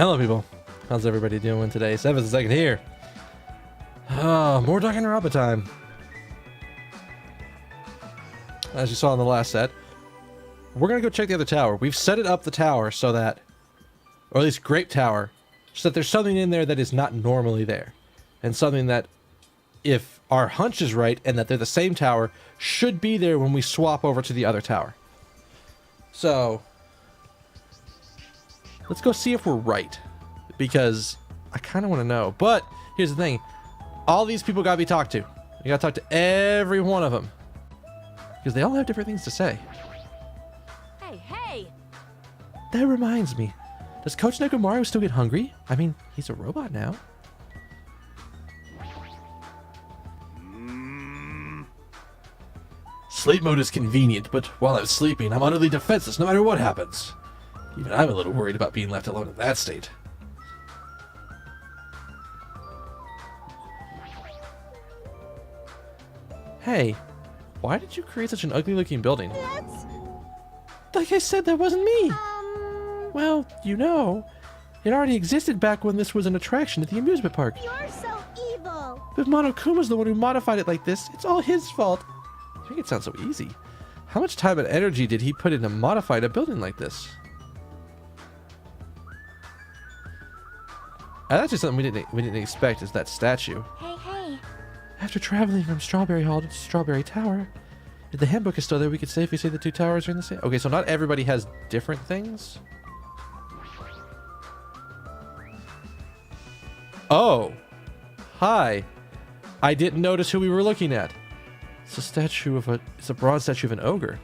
Hello, people. How's everybody doing today? 7th second here. More Danganronpa time. As you saw in the last set, we're gonna go check the other tower. We've set it up the tower so that, or at least Grape Tower, so that there's something in there that is not normally there, and something that, if our hunch is right and that they're the same tower, should be there when we swap over to the other tower. So let's go see if we're right, because I kind of want to know. But here's the thing. All these people got to be talked to. You got to talk to every one of them, because they all have different things to say. Hey! That reminds me. Does Coach Nekomaru still get hungry? I mean, he's a robot now. Sleep mode is convenient, but while I'm sleeping, I'm utterly defenseless no matter what happens. Even I'm a little worried about being left alone in that state. Hey, why did you create such an ugly-looking building? Like I said, that wasn't me! Well, you know, it already existed back when this was an attraction at the amusement park. You're so evil! But Monokuma's the one who modified it like this. It's all his fault. I think it sounds so easy. How much time and energy did he put into modifying a building like this? That's actually something we didn't expect, is that statue. Hey! After traveling from Strawberry Hall to Strawberry Tower, if the handbook is still there, we could safely say the two towers are in the same. Okay, so not everybody has different things. Oh, hi. I didn't notice who we were looking at. It's a statue of it's a bronze statue of an ogre.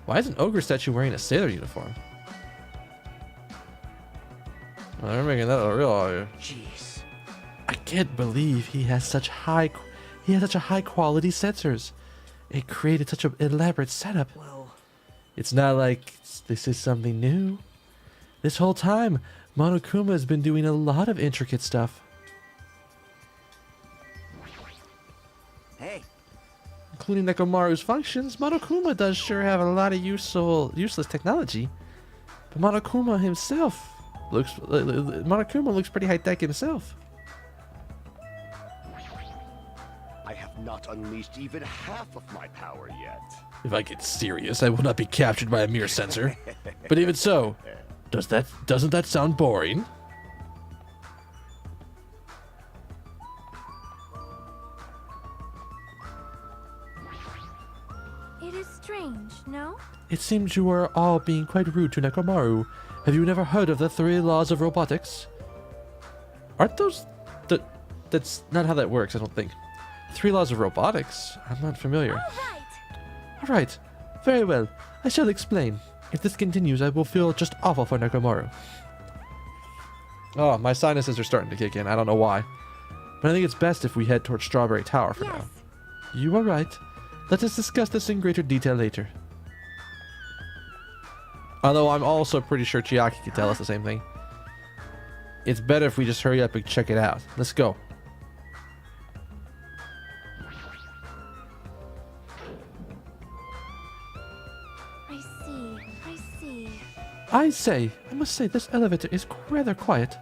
Why is an ogre statue wearing a sailor uniform? Well, they're making that a real ogre. Jeez. I can't believe he has such high quality sensors. It created such an elaborate setup. Well, it's not like this is something new. This whole time, Monokuma has been doing a lot of intricate stuff. hey. Including Nekomaru's functions, Monokuma does sure have a lot of useless technology. But Monokuma looks pretty high-tech himself. I have not unleashed even half of my power yet. If I get serious, I will not be captured by a mere sensor. But even so, doesn't that sound boring? It is strange, no? It seems you are all being quite rude to Nekomaru. Have you never heard of the 3 laws of robotics? Aren't those... That's not how that works, I don't think. 3 laws of robotics? I'm not familiar. Alright. Very well. I shall explain. If this continues, I will feel just awful for Nekomaru. Oh, my sinuses are starting to kick in. I don't know why. But I think it's best if we head towards Strawberry Tower for now. You are right. Let us discuss this in greater detail later. Although I'm also pretty sure Chiaki could tell us the same thing. It's better if we just hurry up and check it out. Let's go. I see. I must say, this elevator is rather quiet.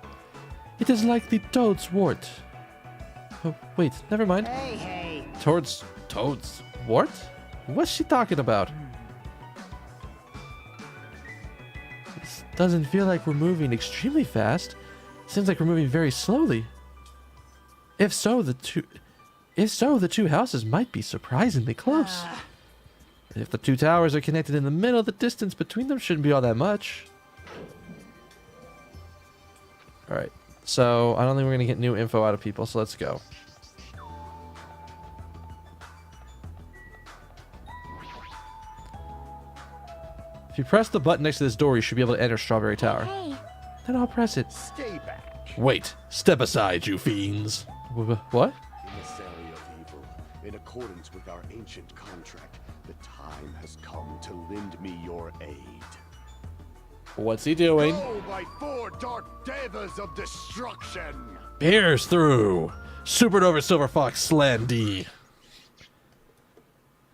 It is like the Toad's Wart. Oh, wait, never mind. Hey! Toad's Wart? What's she talking about? This doesn't feel like we're moving extremely fast. Seems like we're moving very slowly. If so, the two houses might be surprisingly close. If the 2 towers are connected in the middle, the distance between them shouldn't be all that much. Alright, so I don't think we're going to get new info out of people, so let's go. If you press the button next to this door, you should be able to enter Strawberry Tower. Hey! Then I'll press it. Stay back. Wait, step aside, you fiends. What? Emissary of evil, in accordance with our ancient contract, the time has come to lend me your aid. What's he doing? Go by 4 dark devas of destruction! Pierce through! Supernova Silver Fox Slandy!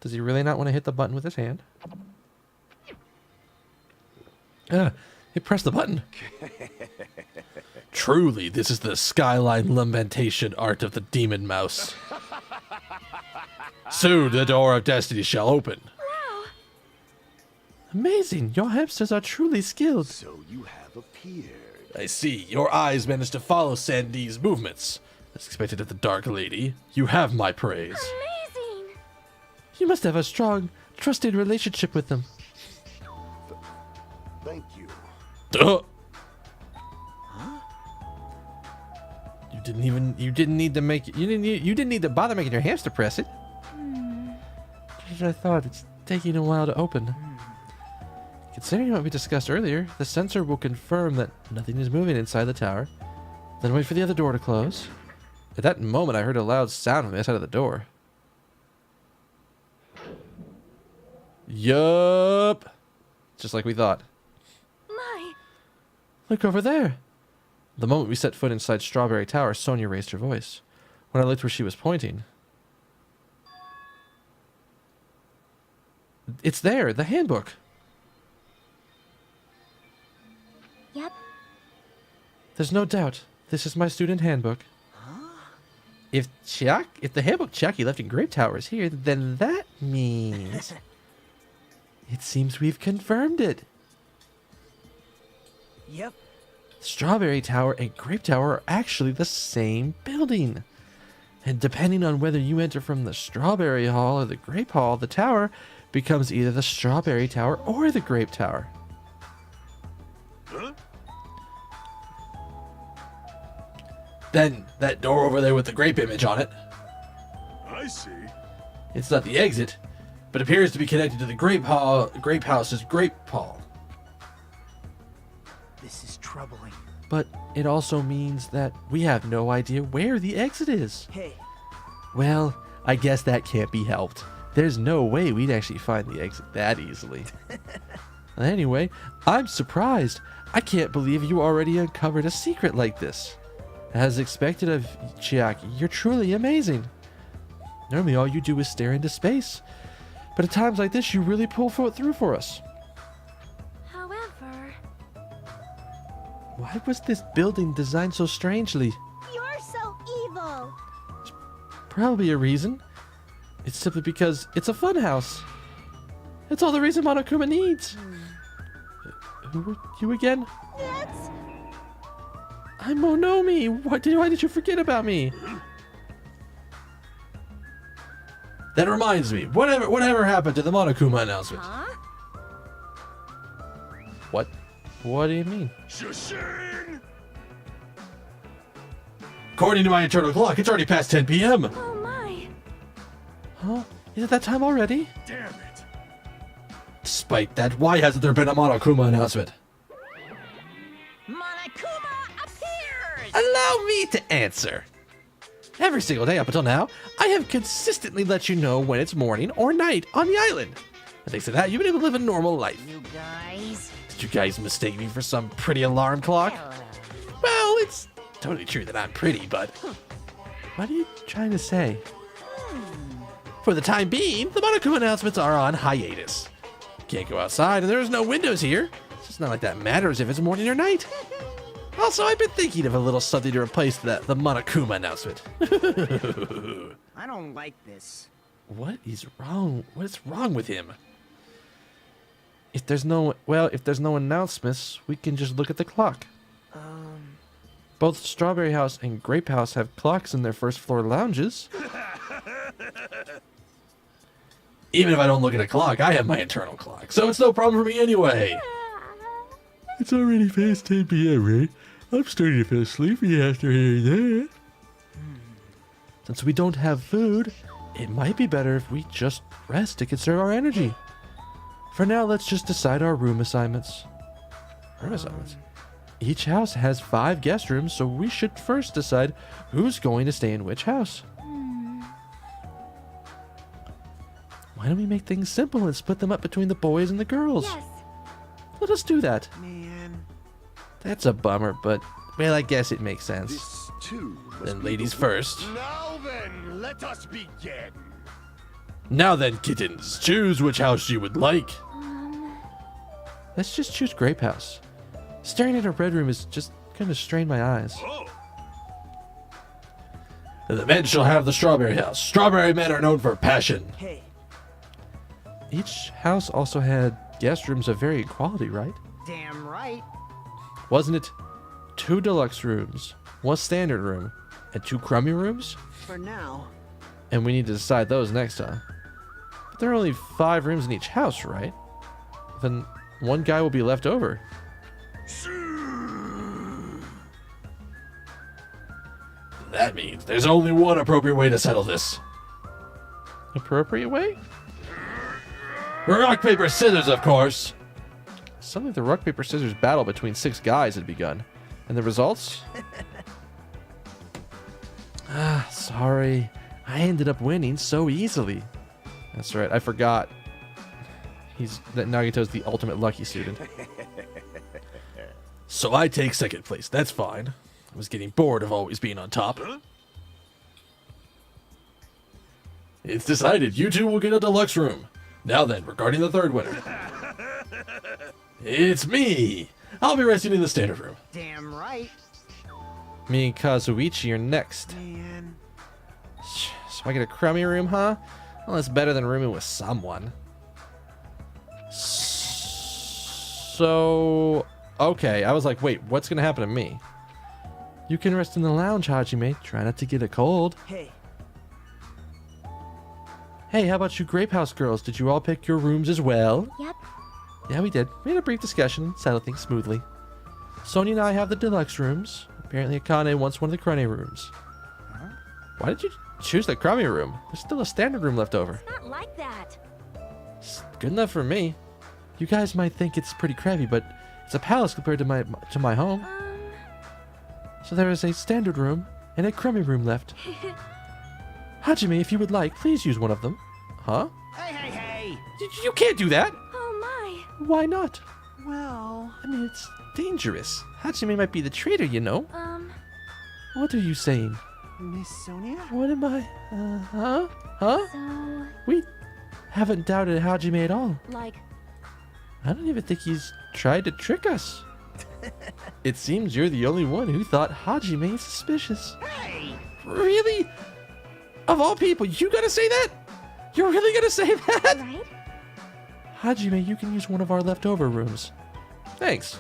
Does he really not want to hit the button with his hand? It Hey, press the button. Truly, this is the skyline lamentation art of the demon mouse. Soon the door of destiny shall open. Wow. Amazing, your hamsters are truly skilled. So you have appeared. I see, your eyes managed to follow Sandy's movements. As expected of the Dark Lady, you have my praise. Amazing. You must have a strong, trusted relationship with them. Thank you. Duh. You didn't need to bother making your hamster press it. Just as I thought, it's taking a while to open. Considering what we discussed earlier, the sensor will confirm that nothing is moving inside the tower, then wait for the other door to close. At that moment, I heard a loud sound from the outside of the door. Yup. Just like we thought. My. Look over there. The moment we set foot inside Strawberry Tower, Sonia raised her voice. When I looked where she was pointing, it's there, the handbook. Yep. There's no doubt. This is my student handbook. If the handbook Chucky left in Grape Tower is here, then that means it seems we've confirmed it. Yep. Strawberry Tower and Grape Tower are actually the same building. And depending on whether you enter from the Strawberry Hall or the Grape Hall, the tower becomes either the Strawberry Tower or the Grape Tower. Huh? Then, that door over there with the grape image on it, I see. it's not the exit, but appears to be connected to the Grape House's Grape Hall. This is troubling. But it also means that we have no idea where the exit is. Hey, Well, I guess that can't be helped. There's no way we'd actually find the exit that easily. Anyway, I'm surprised. I can't believe you already uncovered a secret like this. As expected of Chiaki, you're truly amazing. Normally all you do is stare into space. But at times like this, you really pull through for us. However, Why was this building designed so strangely? you're so evil. Probably a reason. It's simply because it's a funhouse. That's all the reason Monokuma needs. Who are you again? That's I'm Monomi. Why did you forget about me? That reminds me. Whatever happened to the Monokuma announcement? huh? What? What do you mean? Shishing! According to my internal clock, it's already past 10 p.m. Oh my. Huh? Is it that time already? Damn it! Despite that, why hasn't there been a Monokuma announcement? Monokuma appears! Allow me to answer. Every single day up until now, I have consistently let you know when it's morning or night on the island. And thanks to that, you've been able to live a normal life. You guys. Did you guys mistake me for some pretty alarm clock? Well, it's totally true that I'm pretty, but what are you trying to say? For the time being, the Monokuma announcements are on hiatus. Can't go outside, and there's no windows here. It's not like that matters if it's morning or night. Also, I've been thinking of a little something to replace the Monokuma announcement. I don't like this. What is wrong? What is wrong with him? If there's no announcements, we can just look at the clock. Both Strawberry House and Grape House have clocks in their first floor lounges. Even if I don't look at a clock, I have my internal clock, so it's no problem for me anyway. It's already past 10 p.m., right? I'm starting to feel sleepy after hearing that. Since we don't have food, it might be better if we just rest to conserve our energy. For now, let's just decide our room assignments. Room assignments? Each house has 5 guest rooms, so we should first decide who's going to stay in which house. Why don't we make things simple and split them up between the boys and the girls? Yes. Let us do that. Man. That's a bummer, but, well, I guess it makes sense. This too. must Then be ladies the- first. Now then, let us begin. Now then, kittens, choose which house you would like. Let's just choose Grape House. Staring at a red room is just kind of strained my eyes. The men shall have the strawberry house. Strawberry men are known for passion. Hey, Each house also had guest rooms of varying quality, right? damn right. Wasn't it 2 deluxe rooms, 1 standard room, and 2 crummy rooms? For now. And we need to decide those next time. But there are only 5 rooms in each house, right? Then 1 guy will be left over. That means there's only one appropriate way to settle this. Appropriate way? Rock, paper, scissors, of course. Suddenly the rock, paper, scissors battle between 6 guys had begun. And the results? Sorry. I ended up winning so easily. That's right, I forgot. That Nagito's the ultimate lucky student. So I take second place, that's fine. I was getting bored of always being on top. It's decided, you 2 will get a deluxe room. Now then, regarding the 3rd winner. It's me! I'll be resting in the standard room. Damn right. Me and Kazuichi are next. Man. So I get a crummy room, huh? Well, that's better than rooming with someone. So... Okay, I was like, wait, what's gonna happen to me? You can rest in the lounge, Hajime. Try not to get a cold. Hey, Hey, how about you Grape House girls? Did you all pick your rooms as well? Yep. Yeah, we did. We had a brief discussion, settled things smoothly. Sonia and I have the deluxe rooms. Apparently Akane wants one of the crummy rooms. Why did you choose the crummy room? There's still a standard room left over. Not like that. It's good enough for me. You guys might think it's pretty crappy, but it's a palace compared to my home. So there is a standard room and a crummy room left. Hajime, if you would like, please use one of them. Huh? hey, hey, hey. You can't do that! Oh my. Why not? Well, I mean, it's dangerous. Hajime might be the traitor, you know. What are you saying? Miss Sonia? What am I? Huh? Huh? So, We haven't doubted Hajime at all. like, I don't even think he's tried to trick us. It seems you're the only one who thought Hajime is suspicious. Hey! Really? Of all people, you gonna say that? You're really gonna say that? right? Hajime, you can use one of our leftover rooms. Thanks.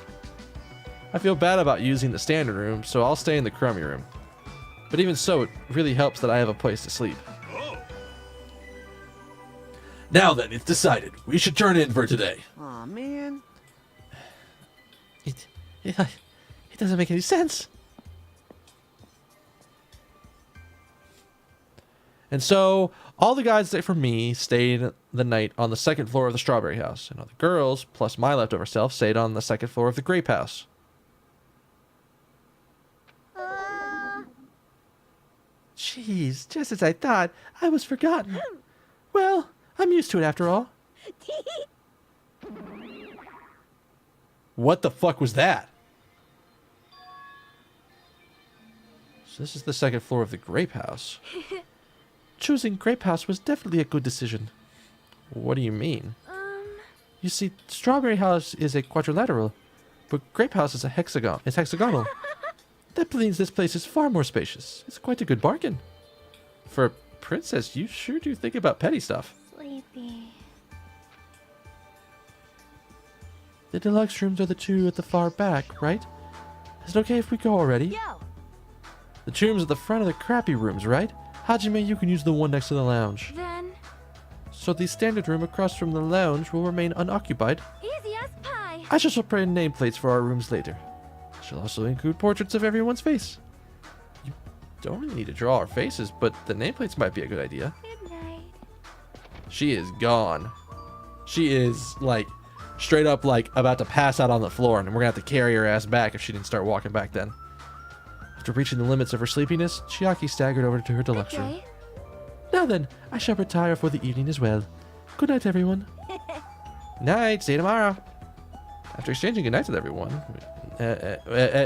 I feel bad about using the standard room, so I'll stay in the crummy room. But even so, it really helps that I have a place to sleep. Now then, it's decided. We should turn in for today. Aw, man. It doesn't make any sense. And so, all the guys except for me stayed the night on the 2nd floor of the Strawberry House. And all the girls, plus my leftover self, stayed on the 2nd floor of the Grape House. Jeez, just as I thought, I was forgotten. Well, I'm used to it after all. What the fuck was that? So this is the 2nd floor of the Grape House. Choosing Grape House was definitely a good decision. What do you mean? You see, Strawberry House is a quadrilateral, but Grape House is a hexagon. It's hexagonal. That means this place is far more spacious. It's quite a good bargain. For a princess, you sure do think about petty stuff. Sleepy. The deluxe rooms are the 2 at the far back, right? Is it okay if we go already? Yo! The 2 rooms at the front are the crappy rooms, right? Hajime, you can use the one next to the lounge. Then, So the standard room across from the lounge will remain unoccupied. easy as pie. I shall print nameplates for our rooms later. I shall also include portraits of everyone's face. You don't really need to draw our faces, but the nameplates might be a good idea. Good night. She is gone. She is, like, straight up, like, about to pass out on the floor, and we're gonna have to carry her ass back if she didn't start walking back then. After reaching the limits of her sleepiness, Chiaki staggered over to her deluxe room. Okay. Now then, I shall retire for the evening as well. Good night, everyone. Night, see you tomorrow. After exchanging good nights with everyone,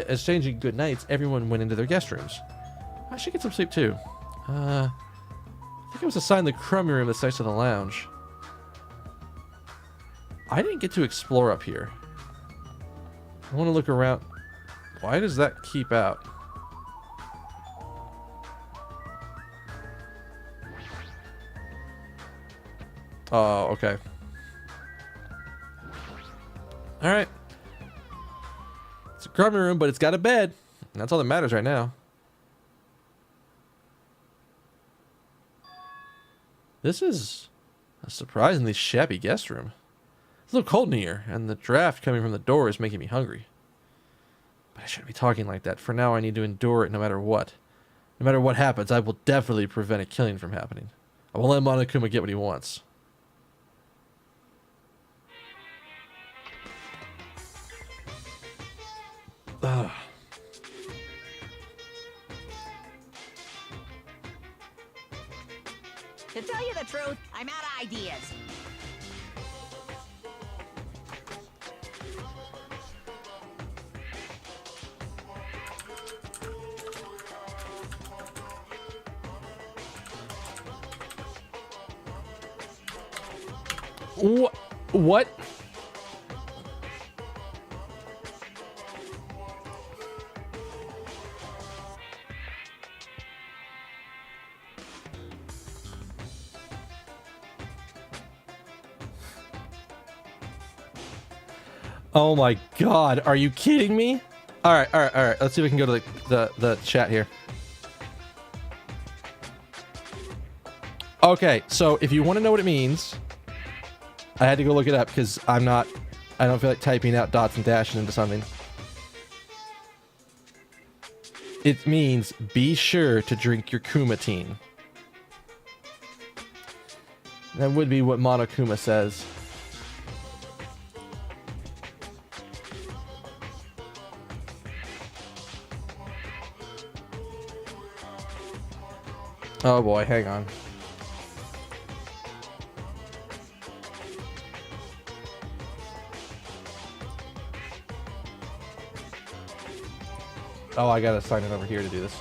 exchanging good nights, everyone went into their guest rooms. I should get some sleep too. I think I was assigned the crummy room that's next to the lounge. I didn't get to explore up here. I want to look around. Why does that keep out? Oh, okay. Alright. It's a crummy room, but it's got a bed. And that's all that matters right now. This is a surprisingly shabby guest room. It's a little cold in here, and the draft coming from the door is making me hungry. But I shouldn't be talking like that. For now, I need to endure it no matter what. No matter what happens, I will definitely prevent a killing from happening. I won't let Monokuma get what he wants. Ugh. To tell you the truth, I'm out of ideas. What? Oh my god, are you kidding me? Alright. Let's see if we can go to the chat here. Okay, so if you want to know what it means, I had to go look it up because I don't feel like typing out dots and dashes into something. It means be sure to drink your Kumatine. That would be what Monokuma says. Oh boy, hang on. Oh, I gotta sign in over here to do this.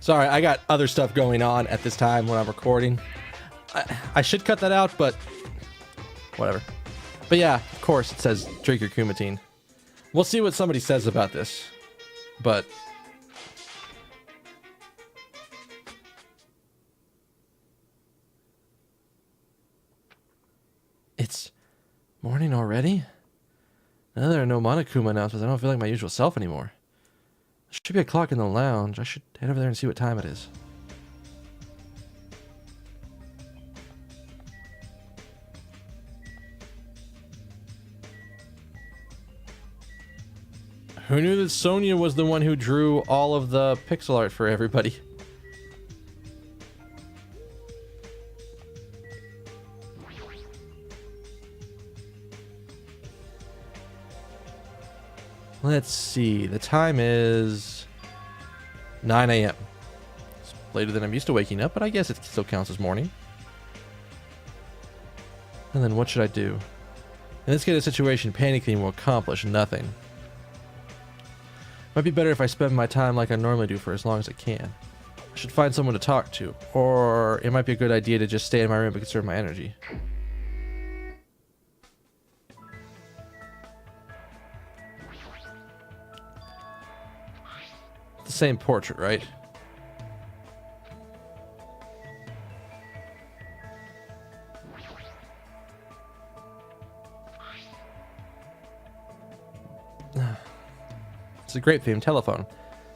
Sorry, I got other stuff going on at this time when I'm recording. I should cut that out, but whatever. But yeah, of course it says drink your Kumatine. We'll see what somebody says about this. But it's morning already? Now there are no Monokuma announcements. I don't feel like my usual self anymore. There should be a clock in the lounge. I should head over there and see what time it is. Who knew that Sonia was the one who drew all of the pixel art for everybody? Let's see. The time is 9 a.m. It's later than I'm used to waking up, but I guess it still counts as morning. And then what should I do? In this kind of situation, panicking will accomplish nothing. Might be better if I spend my time like I normally do for as long as I can. I should find someone to talk to, or it might be a good idea to just stay in my room and conserve my energy. the same portrait, right? It's a great themed telephone.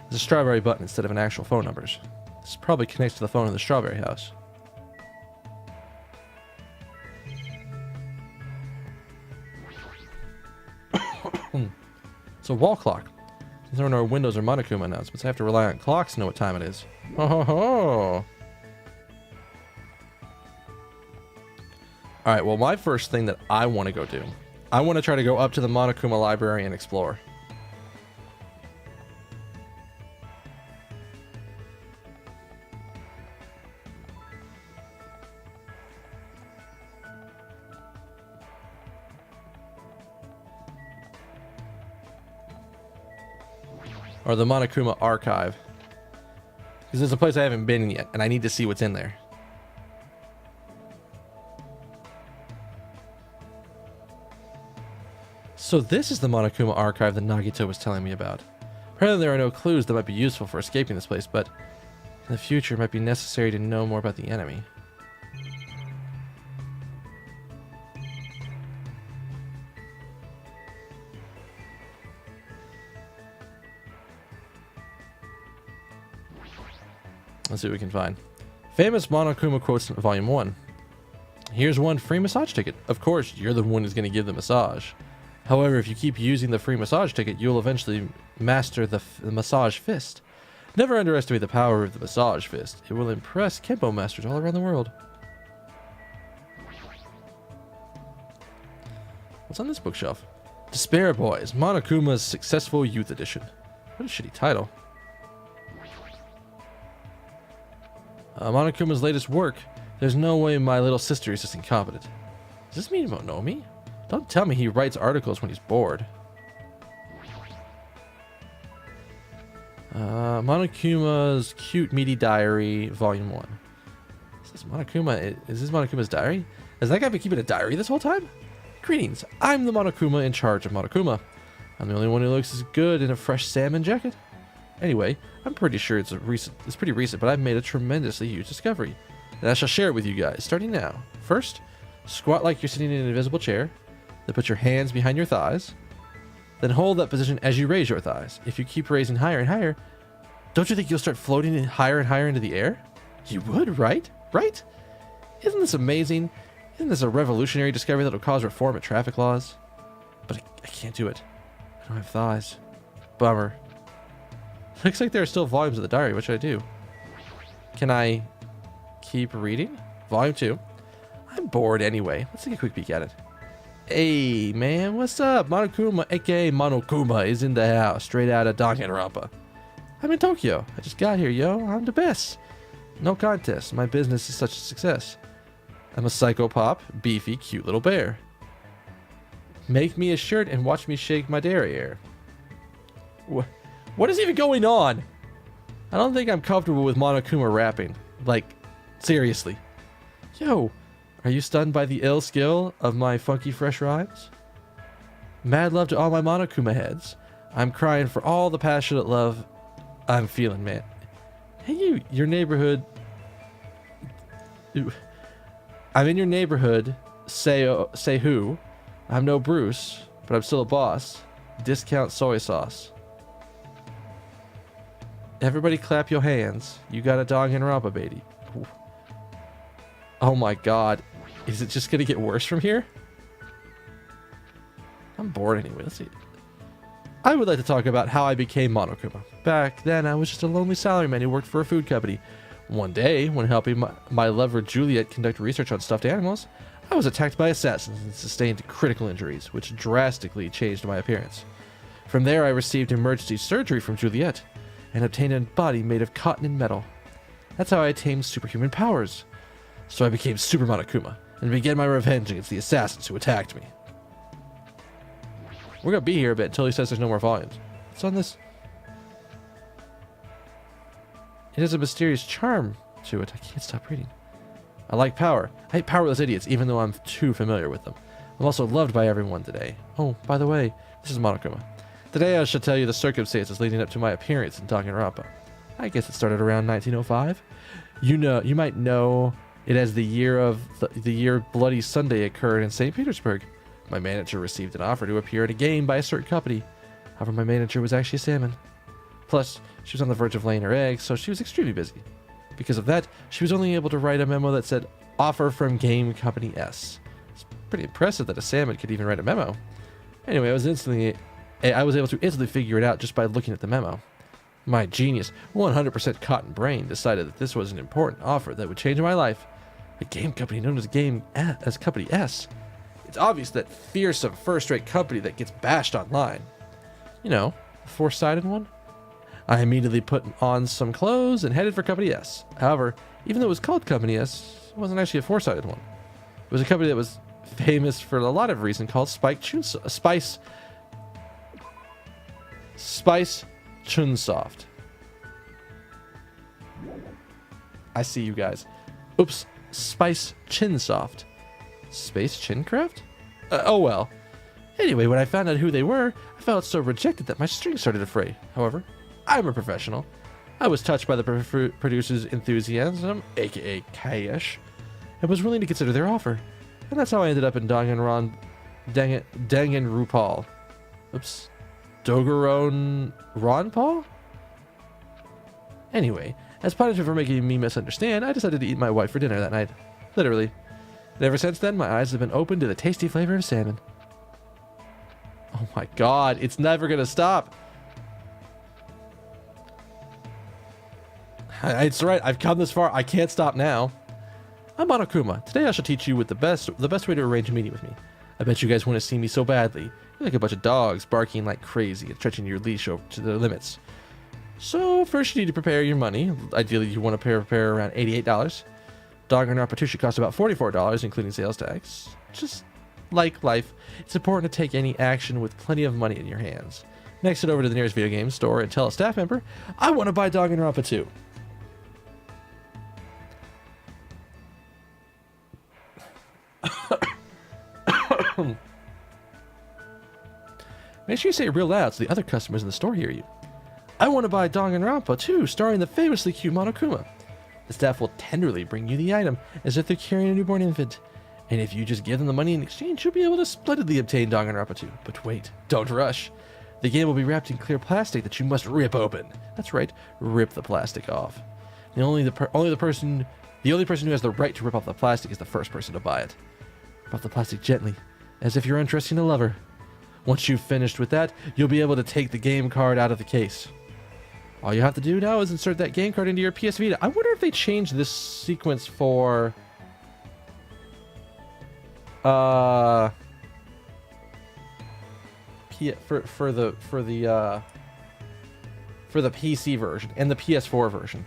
There's a strawberry button instead of an actual phone numbers. This probably connects to the phone in the strawberry house. It's a wall clock. Since there are no windows or Monokuma announcements, I have to rely on clocks to know what time it is. Ho ho ho! Alright, well, my first thing that I want to go do, I want to try to go up to the Monokuma library and explore. Or the Monokuma archive. Because there's a place I haven't been in yet, and I need to see what's in there. So this is the Monokuma archive that Nagito was telling me about. Apparently there are no clues that might be useful for escaping this place, but in the future it might be necessary to know more about the enemy. Let's see what we can find. Famous Monokuma quotes from Volume 1. Here's one free massage ticket. Of course, you're the one who's going to give the massage. However, if you keep using the free massage ticket, you'll eventually master the massage fist. Never underestimate the power of the massage fist. It will impress Kempo masters all around the world. What's on this bookshelf? Despair Boys, Monokuma's Successful Youth Edition. What a shitty title. Monokuma's latest work. There's no way my little sister is just incompetent. Does this mean Monomi? Don't tell me he writes articles when he's bored. Monokuma's Cute Meaty Diary, Volume 1. Is this Monokuma's diary? Has that guy been keeping a diary this whole time? Greetings, I'm the Monokuma in charge of Monokuma. I'm the only one who looks as good in a fresh salmon jacket. Anyway, I'm pretty sure it's pretty recent, but I've made a tremendously huge discovery. And I shall share it with you guys, starting now. First, squat like you're sitting in an invisible chair. Then put your hands behind your thighs. Then hold that position as you raise your thighs. If you keep raising higher and higher, don't you think you'll start floating higher and higher into the air? You would, right? Right? Isn't this amazing? Isn't this a revolutionary discovery that will cause reform at traffic laws? But I can't do it. I don't have thighs. Bummer. Looks like there are still volumes of the diary. What should I do? Can I keep reading? Volume 2. I'm bored anyway. Let's take a quick peek at it. Hey, man, what's up? Monokuma, aka Monokuma, is in the house, straight out of Danganronpa. I'm in Tokyo. I just got here, yo. I'm the best. No contest. My business is such a success. I'm a psychopop, beefy, cute little bear. Make me a shirt and watch me shake my derriere. What is even going on? I don't think I'm comfortable with Monokuma rapping. Like, seriously. Yo, are you stunned by the ill skill of my funky fresh rhymes? Mad love to all my Monokuma heads. I'm crying for all the passionate love I'm feeling, man. Hey, your neighborhood. I'm in your neighborhood. Say who? I'm no Bruce, but I'm still a boss. Discount soy sauce. Everybody clap your hands. You got a Danganronpa, baby. Ooh. Oh my god. Is it just gonna get worse from here? I'm bored anyway. Let's see. I would like to talk about how I became Monokuma. Back then, I was just a lonely salaryman who worked for a food company. One day, when helping my lover Juliet conduct research on stuffed animals, I was attacked by assassins and sustained critical injuries, which drastically changed my appearance. From there, I received emergency surgery from Juliet and obtained a body made of cotton and metal. That's how I attained superhuman powers. So I became Super Monokuma and began my revenge against the assassins who attacked me. We're gonna be here a bit until he says there's no more volumes. What's on this? It has a mysterious charm to it. I can't stop reading. I like power. I hate powerless idiots, even though I'm too familiar with them. I'm also loved by everyone today. Oh, by the way, this is Monokuma. Today I shall tell you the circumstances leading up to my appearance in Danganronpa. I guess it started around 1905. You might know it as the year Bloody Sunday occurred in St. Petersburg. My manager received an offer to appear in a game by a certain company. However, my manager was actually a salmon. Plus, she was on the verge of laying her eggs, so she was extremely busy. Because of that, she was only able to write a memo that said, "Offer from Game Company S." It's pretty impressive that a salmon could even write a memo. Anyway, I was able to instantly figure it out just by looking at the memo. My genius, 100% cotton brain decided that this was an important offer that would change my life. A game company known as Company S. It's obvious that fearsome first-rate company that gets bashed online. You know, the four-sided one? I immediately put on some clothes and headed for Company S. However, even though it was called Company S, it wasn't actually a four-sided one. It was a company that was famous for a lot of reasons called Spice Chunsoft. I see you guys. Oops. Spice Chinsoft. Space Chincraft? Oh well. Anyway, when I found out who they were, I felt so rejected that my strings started to fray. However, I'm a professional. I was touched by the producer's enthusiasm, aka cash, and was willing to consider their offer. And that's how I ended up in Danganronpa. Oops. Danganronpa? Anyway, as punishment for making me misunderstand, I decided to eat my wife for dinner that night. Literally. And ever since then, my eyes have been opened to the tasty flavor of salmon. Oh my god, it's never gonna stop. It's right, I've come this far, I can't stop now. I'm Monokuma. Today I shall teach you the best way to arrange a meeting with me. I bet you guys want to see me so badly. You're like a bunch of dogs barking like crazy and stretching your leash over to the limits. So first you need to prepare your money. Ideally you want to prepare around $88. Danganronpa 2 should cost about $44, including sales tax. Just like life, it's important to take any action with plenty of money in your hands. Next, head over to the nearest video game store and tell a staff member, I want to buy Danganronpa 2. Make sure you say it real loud so the other customers in the store hear you. I want to buy Danganronpa 2, starring the famously cute Monokuma. The staff will tenderly bring you the item as if they're carrying a newborn infant. And if you just give them the money in exchange, you'll be able to splendidly obtain Danganronpa 2. But wait, don't rush. The game will be wrapped in clear plastic that you must rip open. That's right, rip the plastic off. The only person who has the right to rip off the plastic is the first person to buy it. Rip off the plastic gently, as if you're undressing a lover. Once you've finished with that, you'll be able to take the game card out of the case. All you have to do now is insert that game card into your PS Vita. I wonder if they changed this sequence for the PC version and the PS4 version.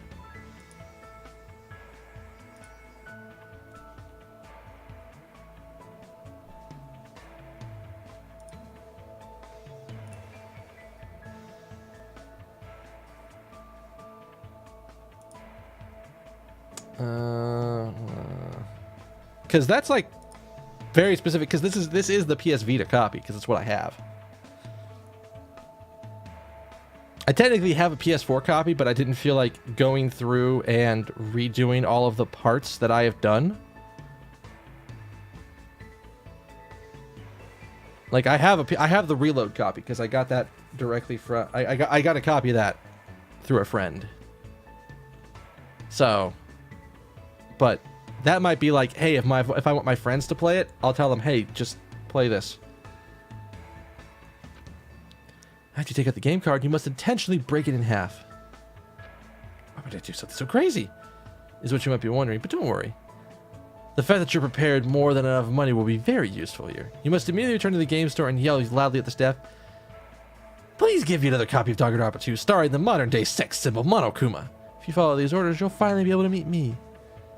Because that's like very specific. Because this is the PS Vita copy. Because it's what I have. I technically have a PS4 copy, but I didn't feel like going through and redoing all of the parts that I have done. Like I have the reload copy because I got that directly from I got a copy of that through a friend. So, but that might be like, hey, if I want my friends to play it, I'll tell them, hey, just play this. After you take out the game card, you must intentionally break it in half. Why would I do something so crazy? Is what you might be wondering, but don't worry. The fact that you're prepared more than enough money will be very useful here. You must immediately return to the game store and yell loudly at the staff, please give me another copy of Danganronpa 2 starring the modern-day sex symbol Monokuma. If you follow these orders, you'll finally be able to meet me.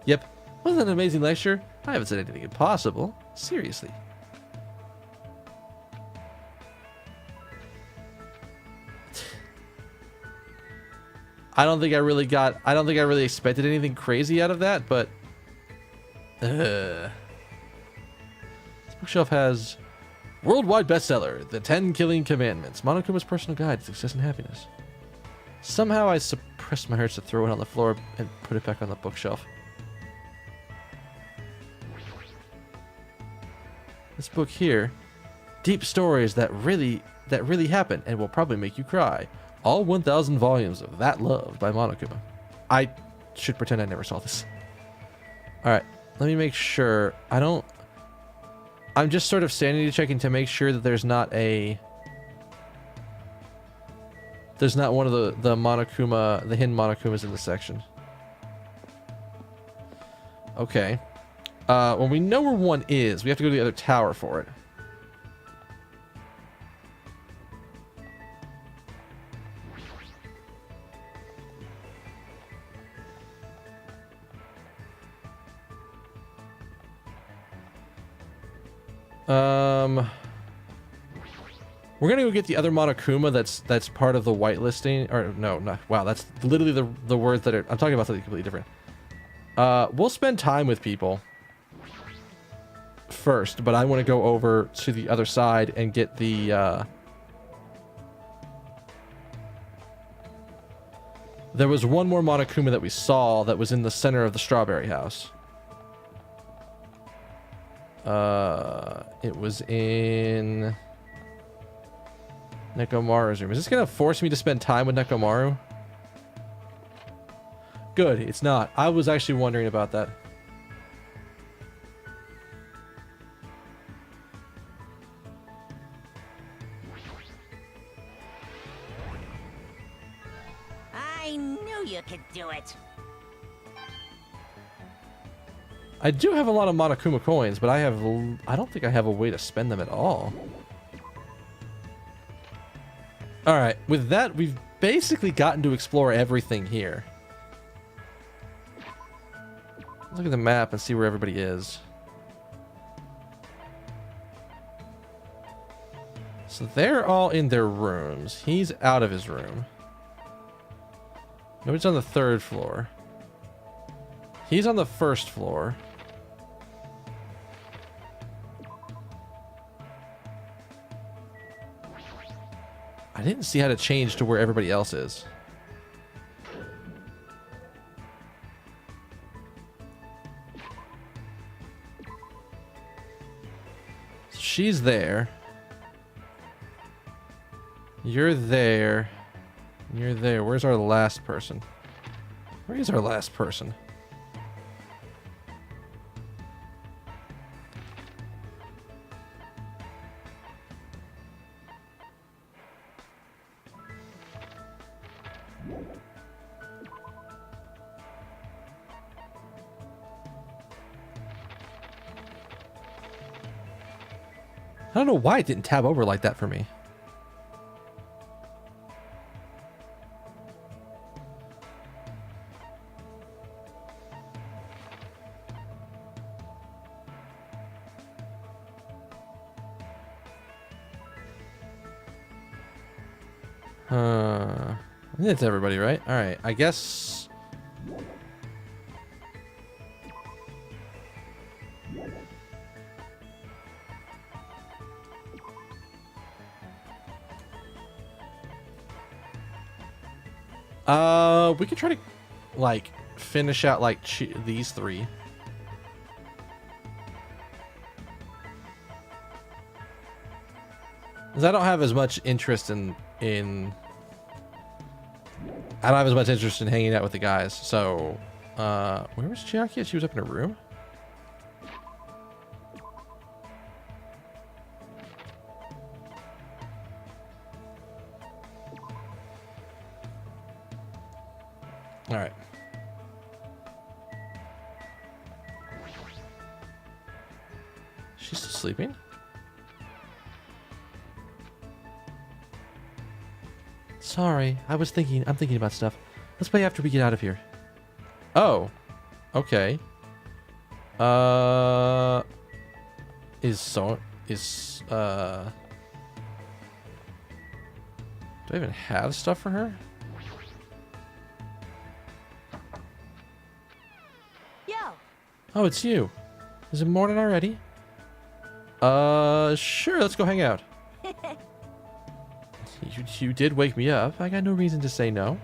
Yep. Wasn't that an amazing lecture? I haven't said anything impossible. Seriously. I don't think I really expected anything crazy out of that, but this bookshelf has Worldwide bestseller, The 10 Killing Commandments, Monokuma's personal guide to success and happiness. Somehow I suppressed my urge to throw it on the floor and put it back on the bookshelf. This book here, deep stories that really happen and will probably make you cry. All 1,000 volumes of That Love by Monokuma. I should pretend I never saw this. Alright, let me make sure. I'm just sort of sanity checking to make sure that there's not one of the Monokuma, the hidden Monokumas in this section. Okay. When we know where one is, we have to go to the other tower for it. We're gonna go get the other Monokuma that's part of the whitelisting, or no, wow, that's literally the words that are, I'm talking about something completely different. We'll spend time with people first, but I want to go over to the other side and get the, there was one more Monokuma that we saw that was in the center of the strawberry house. It was in Nekomaru's room. Is this gonna force me to spend time with Nekomaru? Good, it's not. I was actually wondering about that. I knew you could do it. I do have a lot of Monokuma coins, but I don't think I have a way to spend them at all. Alright, with that, we've basically gotten to explore everything here. Look at the map and see where everybody is. So they're all in their rooms. He's out of his room. Nobody's on the 3rd floor. He's on the 1st floor. I didn't see how to change to where everybody else is. She's there. You're there. You're there. Where's our last person? Where is our last person? I don't know why it didn't tab over like that for me. I think that's everybody, right? Alright, I guess... we could try to, like, finish out, like, these 3. Because I don't have as much interest in... I don't have as much interest in hanging out with the guys, so... where was Chiaki? She was up in her room? Alright. She's still sleeping? Sorry, I'm thinking about stuff. Let's play after we get out of here. Oh. Okay. Do I even have stuff for her? Yo, Oh, it's you. Is it morning already? Sure, let's go hang out. You did wake me up. I got no reason to say no.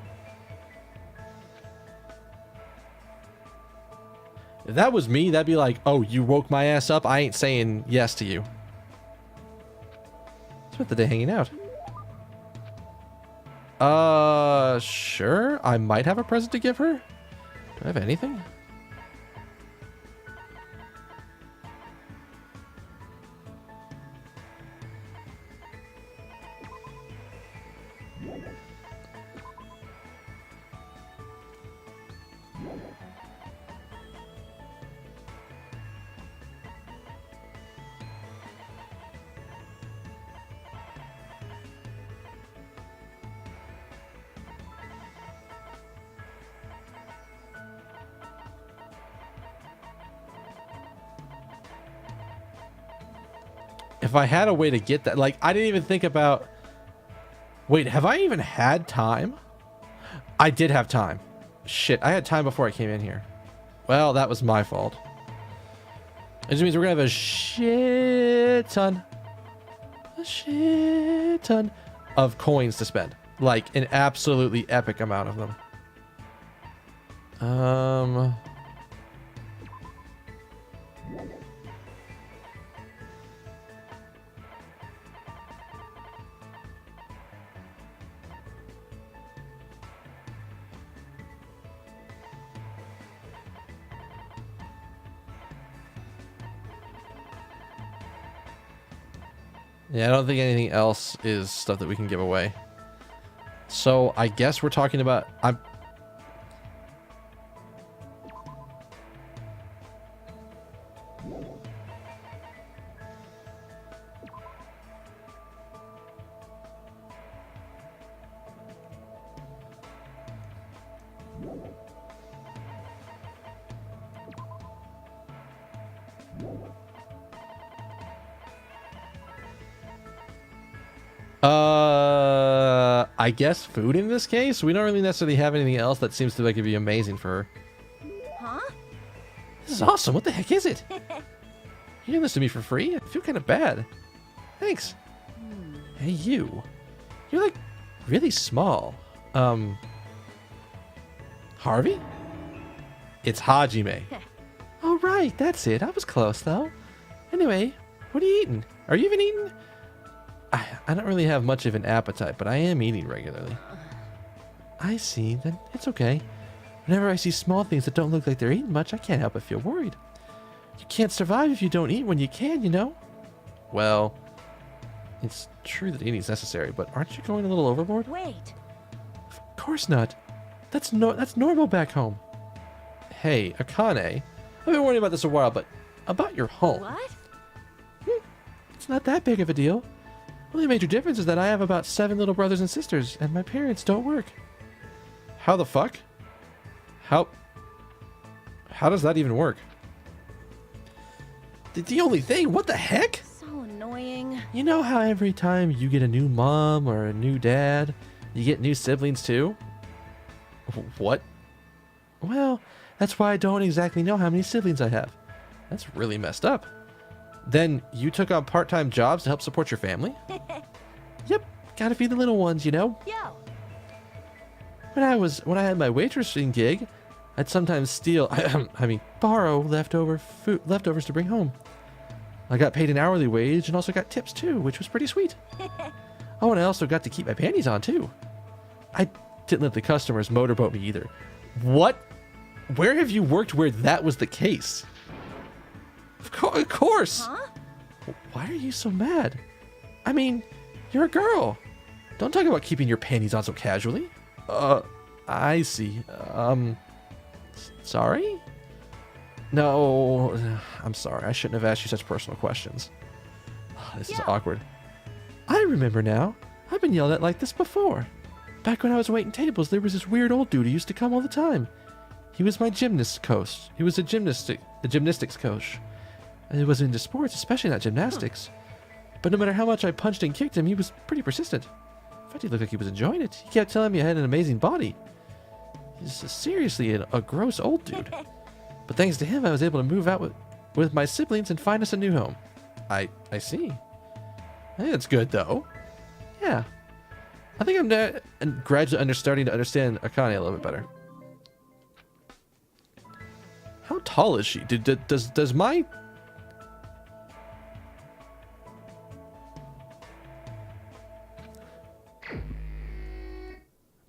If that was me, that'd be like, oh, you woke my ass up? I ain't saying yes to you. Spent the day hanging out. Sure. I might have a present to give her. Do I have anything? If I had a way to get that, like, I didn't even think about... Wait, have I even had time? I did have time. Shit, I had time before I came in here. Well, that was my fault. It just means we're gonna have a shit ton of coins to spend. Like, an absolutely epic amount of them. Yeah, I don't think anything else is stuff that we can give away. So I guess we're talking about... I guess food in this case? We don't really necessarily have anything else that seems to like be amazing for her. Huh? This is awesome. What the heck is it? You gave this to me for free? I feel kind of bad. Thanks. Hey, you. You're like really small. Harvey? It's Hajime. Oh, right. That's it. I was close, though. Anyway, what are you eating? Are you even eating? I don't really have much of an appetite, but I am eating regularly. I see. Then it's okay. Whenever I see small things that don't look like they're eating much, I can't help but feel worried. You can't survive if you don't eat when you can, you know? Well, it's true that eating is necessary, but aren't you going a little overboard? Wait. Of course not. That's normal back home. Hey, Akane, I've been worrying about this a while, but about your home. What? It's not that big of a deal. Only major difference is that I have about 7 little brothers and sisters, and my parents don't work. How the fuck? How does that even work? The only thing? What the heck? So annoying. You know how every time you get a new mom or a new dad, you get new siblings too? What? Well, that's why I don't exactly know how many siblings I have. That's really messed up. Then you took on part-time jobs to help support your family? Yep, gotta feed the little ones, you know? Yo. When I had my waitressing gig, I'd sometimes steal, borrow leftovers to bring home. I got paid an hourly wage and also got tips too, which was pretty sweet. Oh, and I also got to keep my panties on too. I didn't let the customers motorboat me either. What? Where have you worked where that was the case? Of course! Huh? Why are you so mad? I mean, you're a girl. Don't talk about keeping your panties on so casually. I see. Sorry? No, I'm sorry. I shouldn't have asked you such personal questions. This is awkward. I remember now. I've been yelled at like this before. Back when I was waiting tables, there was this weird old dude who used to come all the time. He was my gymnast coach. He was a gymnastics coach. He wasn't into sports, especially not gymnastics. But no matter how much I punched and kicked him, he was pretty persistent. In fact, he looked like he was enjoying it. He kept telling me I had an amazing body. He's seriously a gross old dude. But thanks to him, I was able to move out with my siblings and find us a new home. I see. I think that's good though. Yeah. I think I'm gradually starting to understand Akane a little bit better. How tall is she? Does my...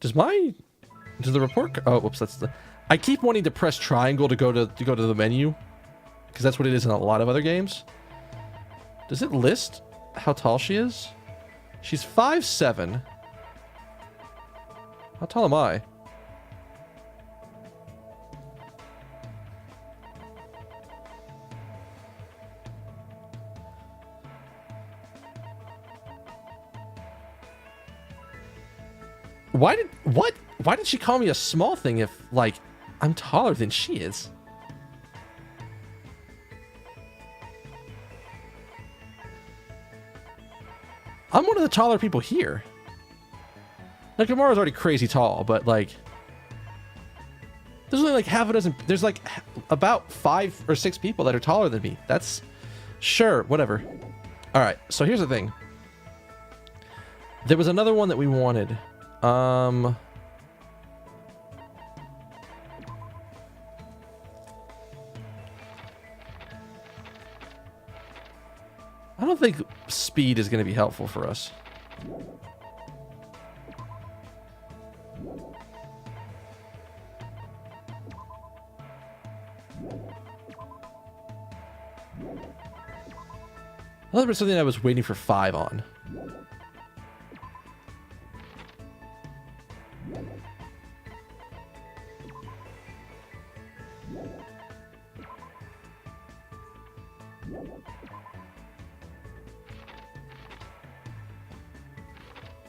Does the report... Oh, whoops, that's the... I keep wanting to press triangle to go to the menu, because that's what it is in a lot of other games. Does it list how tall she is? She's 5'7". How tall am I? Why did she call me a small thing if, like, I'm taller than she is? I'm one of the taller people here. Like, Amara's already crazy tall, but, like... There's only, like, half a dozen... There's, like, about 5 or 6 people that are taller than me. That's... Sure, whatever. Alright, so here's the thing. There was another one that we wanted. I don't think speed is going to be helpful for us. I thought there was something I was waiting for 5 on.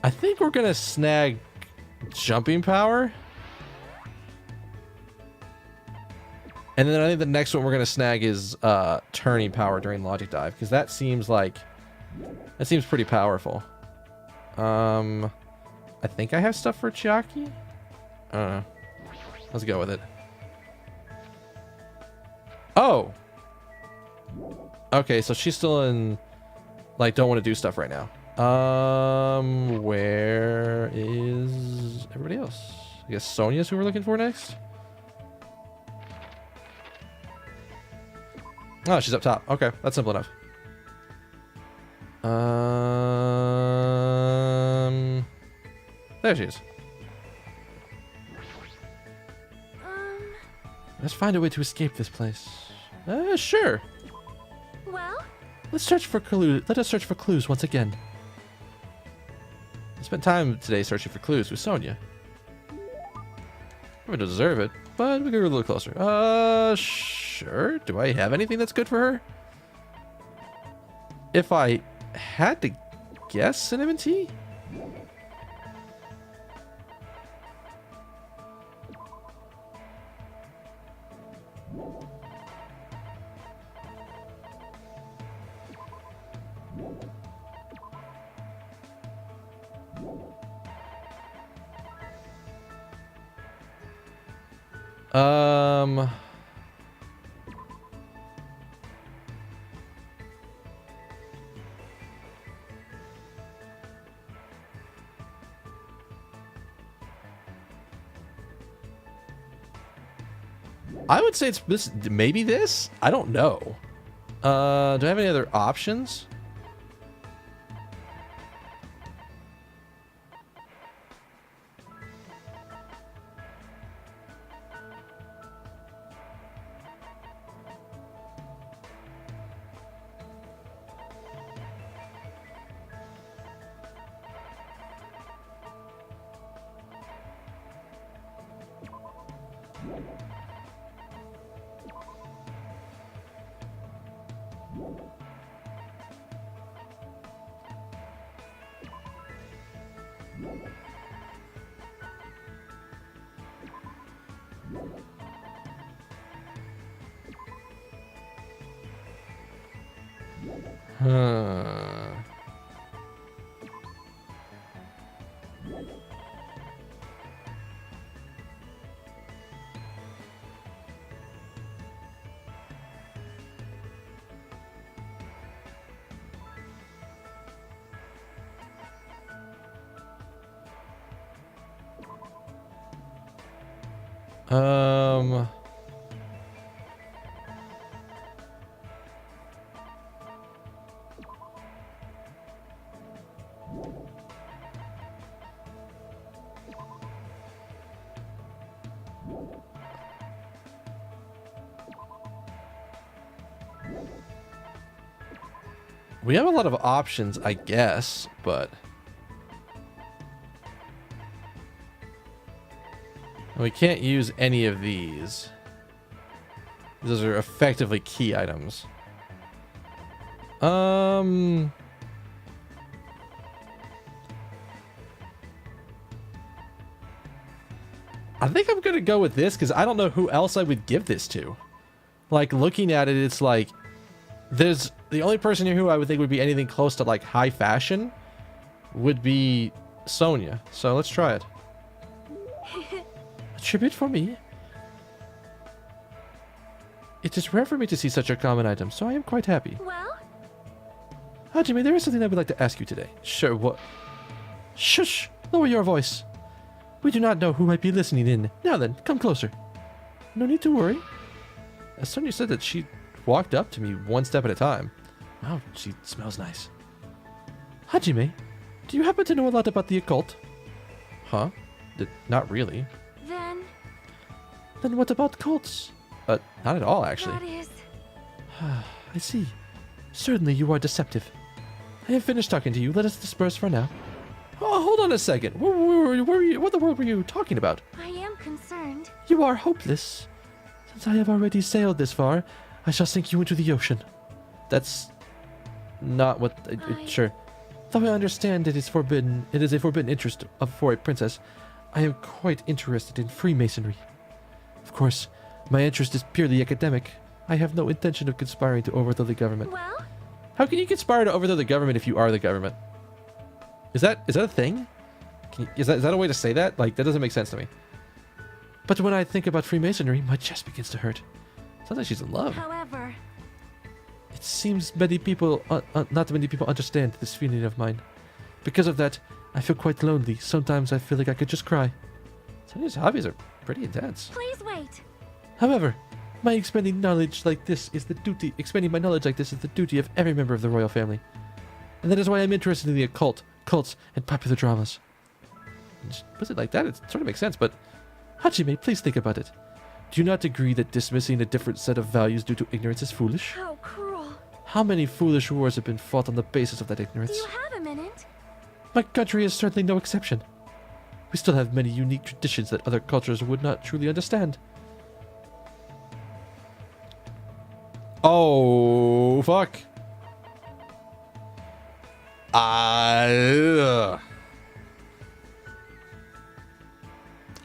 I think we're gonna snag jumping power. And then I think the next one we're gonna snag is turning power during logic dive, because that seems pretty powerful. I think I have stuff for Chiaki. I don't know. Let's go with it. Oh. Okay, so she's still in, like, don't want to do stuff right now. Where is everybody else? I guess Sonia's who we're looking for next. Oh, she's up top. Okay, that's simple enough. There she is. Let's find a way to escape this place. Sure. Well? Let us search for clues once again. I spent time today searching for clues with Sonia. I don't deserve it, but we can go a little closer. Sure. Do I have anything that's good for her? If I had to guess, cinnamon tea? I would say it's this, maybe this? I don't know. Do I have any other options? Um. We have a lot of options, I guess, but we can't use any of these. Those are effectively key items. I think I'm gonna go with this because I don't know who else I would give this to. Like, looking at it, it's like there's the only person here who I would think would be anything close to like high fashion would be Sonia. So let's try it. A tribute for me. It is rare for me to see such a common item, so I am quite happy. Well, Hajime, there is something I would like to ask you today. Sure, what? Shush! Lower your voice. We do not know who might be listening in. Now then, come closer. No need to worry. As Sonia said that she walked up to me one step at a time. Wow, she smells nice. Hajime, do you happen to know a lot about the occult? Huh? Not really. then Then what about cults? Not at all, actually. that is. I see. Certainly you are deceptive. I have finished talking to you. Let us disperse for now. Oh, hold on a second. What the world were you talking about? I am concerned. You are hopeless. Since I have already sailed this far, I shall sink you into the ocean. That's not what... sure. Though I understand it is forbidden, it is a forbidden interest for a princess, I am quite interested in Freemasonry. Of course, my interest is purely academic. I have no intention of conspiring to overthrow the government. Well, How can you conspire to overthrow the government if you are the government? Is that a thing? Is that a way to say that? Like, that doesn't make sense to me. But when I think about Freemasonry, my chest begins to hurt. Sounds like she's in love. however, It seems many people, not many people understand this feeling of mine. Because of that, I feel quite lonely. Sometimes I feel like I could just cry. Sonia's hobbies are pretty intense. please wait. However, expending my knowledge like this is the duty of every member of the royal family. And that is why I'm interested in the occult, cults, and popular dramas. And she puts it like that, it sort of makes sense, but Hajime, please think about it. Do you not agree that dismissing a different set of values due to ignorance is foolish? How cruel. How many foolish wars have been fought on the basis of that Do ignorance? you have a minute? My country is certainly no exception. We still have many unique traditions that other cultures would not truly understand. Oh, fuck.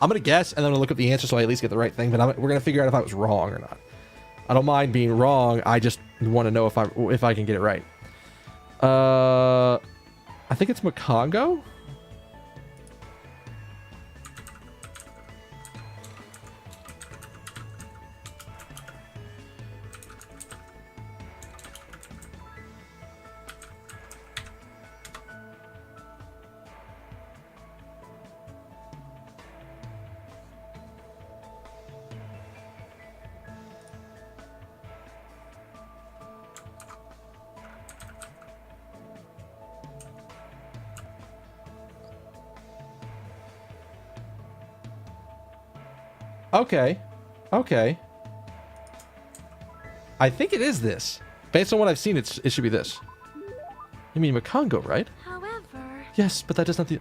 I'm going to guess, and then I'm going to look up the answer so I at least get the right thing, but we're going to figure out if I was wrong or not. I don't mind being wrong, I just want to know if I can get it right. I think it's Makongo? Okay. Okay. I think it is this. Based on what I've seen, it should be this. You mean Makongo, right? However, Yes, but that is not the...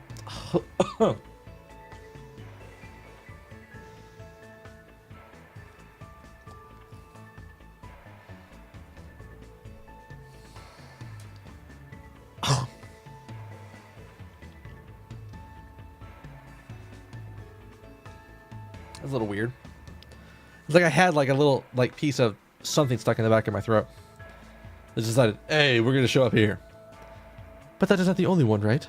That's a little weird. It's like I had like a little like piece of something stuck in the back of my throat. I decided, hey, we're gonna show up here. But that is not the only one, right?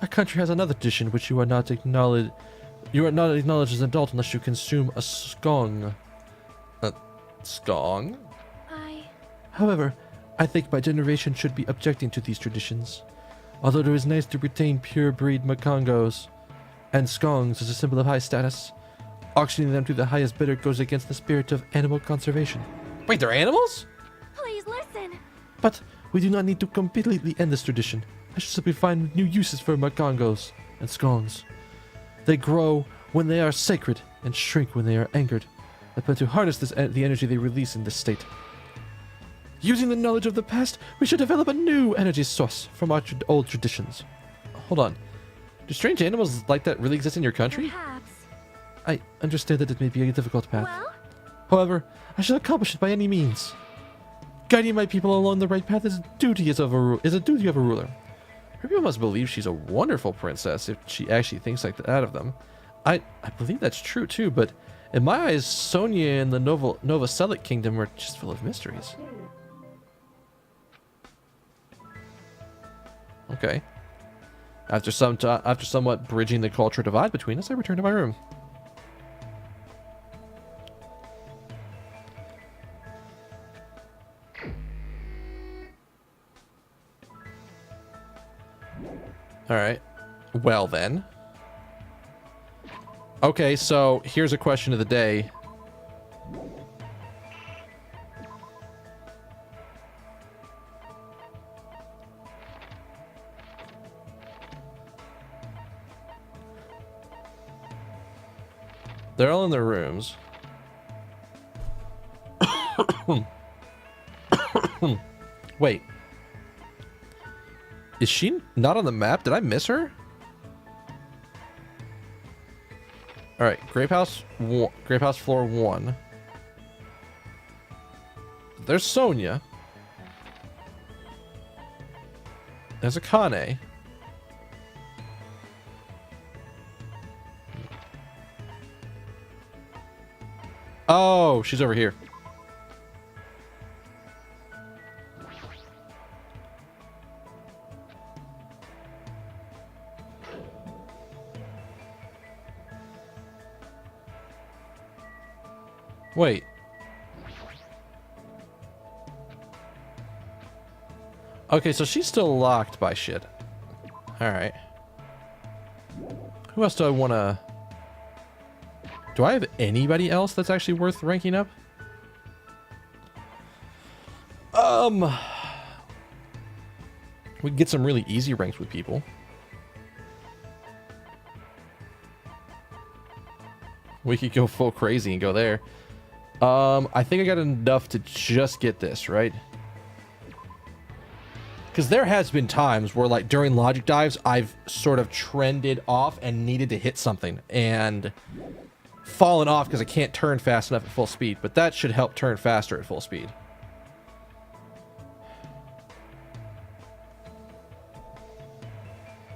Our country has another tradition which you are not acknowledged. You are not acknowledged as an adult unless you consume a scone. A scone? However, I think my generation should be objecting to these traditions. Although it is nice to retain pure breed Makongos and skongs as a symbol of high status, Auctioning them to the highest bidder goes against the spirit of animal conservation. Wait, they're animals? Please listen. But we do not need to completely end this tradition. I should simply find new uses for makongos and scones. They grow when they are sacred and shrink when they are angered. I plan to harness the energy they release in this state. Using the knowledge of the past, we should develop a new energy source from our old traditions. Hold on. Do strange animals like that really exist in your country? Perhaps. I understand that it may be a difficult path. Well, However, I shall accomplish it by any means. Guiding my people along the right path is a duty of a ruler. Her people must believe she's a wonderful princess if she actually thinks like that of them. I believe that's true too, but in my eyes, Sonia and the Nova Selic Kingdom are just full of mysteries. Okay. After somewhat bridging the culture divide between us, I return to my room. Alright. Well then. Okay, so here's a question of the day. They're all in their rooms. Wait. Is she not on the map? Did I miss her? Alright, Grape House floor 1. There's Sonia. There's Akane. Oh, she's over here. Wait. Okay, so she's still locked by shit. Alright. Who else do I want to... Do I have anybody else that's actually worth ranking up? We can get some really easy ranks with people. We could go full crazy and go there. I think I got enough to just get this, right? Because there has been times where, like, during logic dives, I've sort of trended off and needed to hit something and fallen off because I can't turn fast enough at full speed. But that should help turn faster at full speed.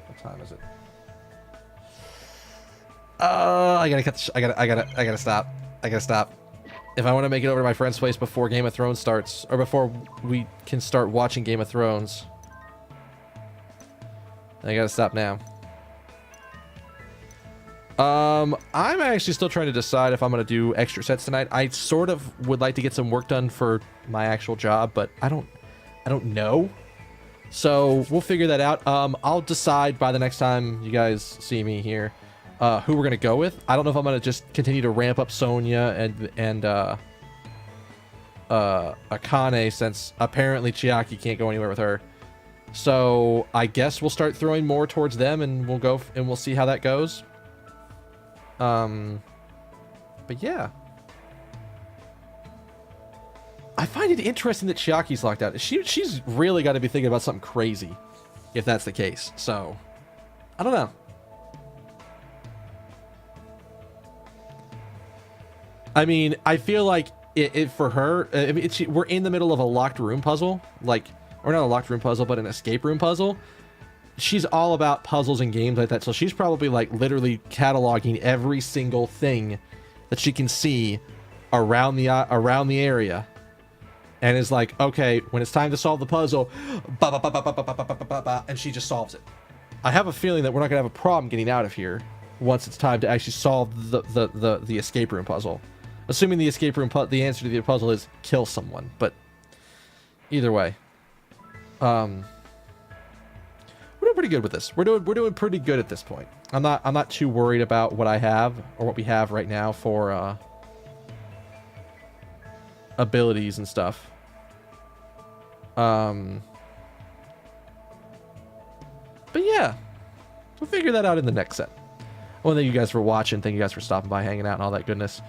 What time is it? I gotta cut. I gotta stop. I gotta stop. If I want to make it over to my friend's place before Game of Thrones starts, or before we can start watching Game of Thrones, I gotta stop now. I'm actually still trying to decide if I'm gonna do extra sets tonight. I sort of would like to get some work done for my actual job, but I don't know. So we'll figure that out. I'll decide by the next time you guys see me here. Who we're gonna go with. I don't know if I'm gonna just continue to ramp up Sonia and Akane, since apparently Chiaki can't go anywhere with her. So I guess we'll start throwing more towards them, and we'll go and we'll see how that goes. But yeah, I find it interesting that Chiaki's locked out. She's really got to be thinking about something crazy, if that's the case. So I don't know. I mean, I feel like it for her, I mean, we're in the middle of a locked room puzzle, like, or not a locked room puzzle, but an escape room puzzle. She's all about puzzles and games like that, so she's probably like literally cataloging every single thing that she can see around the area, and is like, okay, when it's time to solve the puzzle, and she just solves it. I have a feeling that we're not gonna have a problem getting out of here once it's time to actually solve the escape room puzzle. Assuming the escape room the answer to the puzzle is kill someone, but either way. What doing pretty good with this. We're doing pretty good at this point. I'm not too worried about what I have or what we have right now for abilities and stuff. But yeah, we'll figure that out in the next set. Well, thank you guys for watching. Thank you guys for stopping by, hanging out, and all that goodness.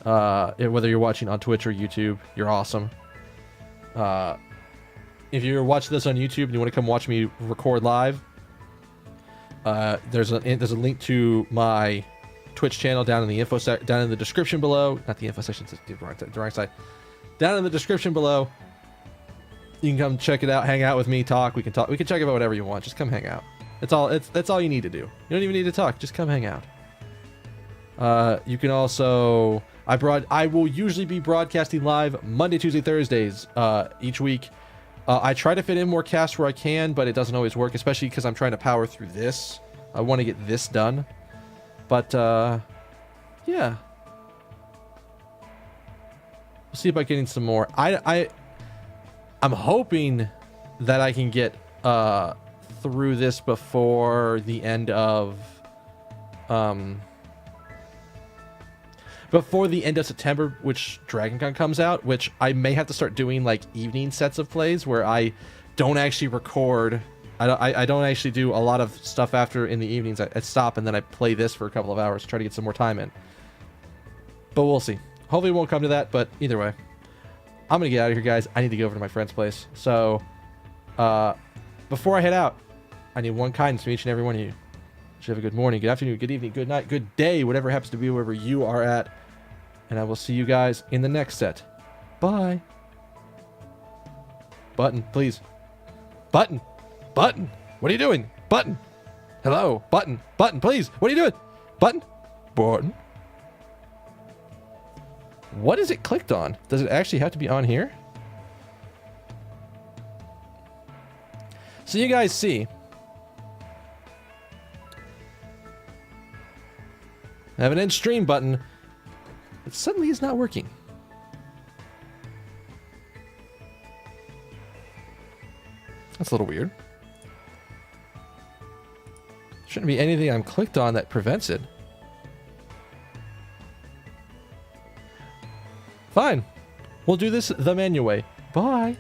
Whether you're watching on Twitch or YouTube, you're awesome. If you're watching this on YouTube and you want to come watch me record live, there's a link to my Twitch channel down in the down in the description below. Not the info section, it's the wrong side. Down in the description below. You can come check it out, hang out with me, talk. We can talk. We can check about whatever you want. Just come hang out. That's all you need to do. You don't even need to talk. Just come hang out. You can also I will usually be broadcasting live Monday, Tuesday, Thursdays each week. I try to fit in more casts where I can, but it doesn't always work, especially because I'm trying to power through this. I want to get this done. But yeah. We'll see about getting some more. I'm hoping that I can get through this before the end of September, which DragonCon comes out, which I may have to start doing like evening sets of plays where I don't actually record. I don't actually do a lot of stuff after in the evenings. I stop and then I play this for a couple of hours to try to get some more time in. But we'll see. Hopefully it won't come to that, but either way. I'm going to get out of here, guys. I need to go over to my friend's place. So, before I head out, I need one kindness from each and every one of you. Should have a good morning, good afternoon, good evening, good night, good day, whatever happens to be wherever you are at. And I will see you guys in the next set. Bye. Button, please. Button. Button. What are you doing? Button. Hello. Button. Button, please. What are you doing? Button. Button. What is it clicked on? Does it actually have to be on here? So you guys see. I have an end stream button. It suddenly is not working. That's a little weird. Shouldn't be anything I'm clicked on that prevents it. Fine. We'll do this the manual way. Bye.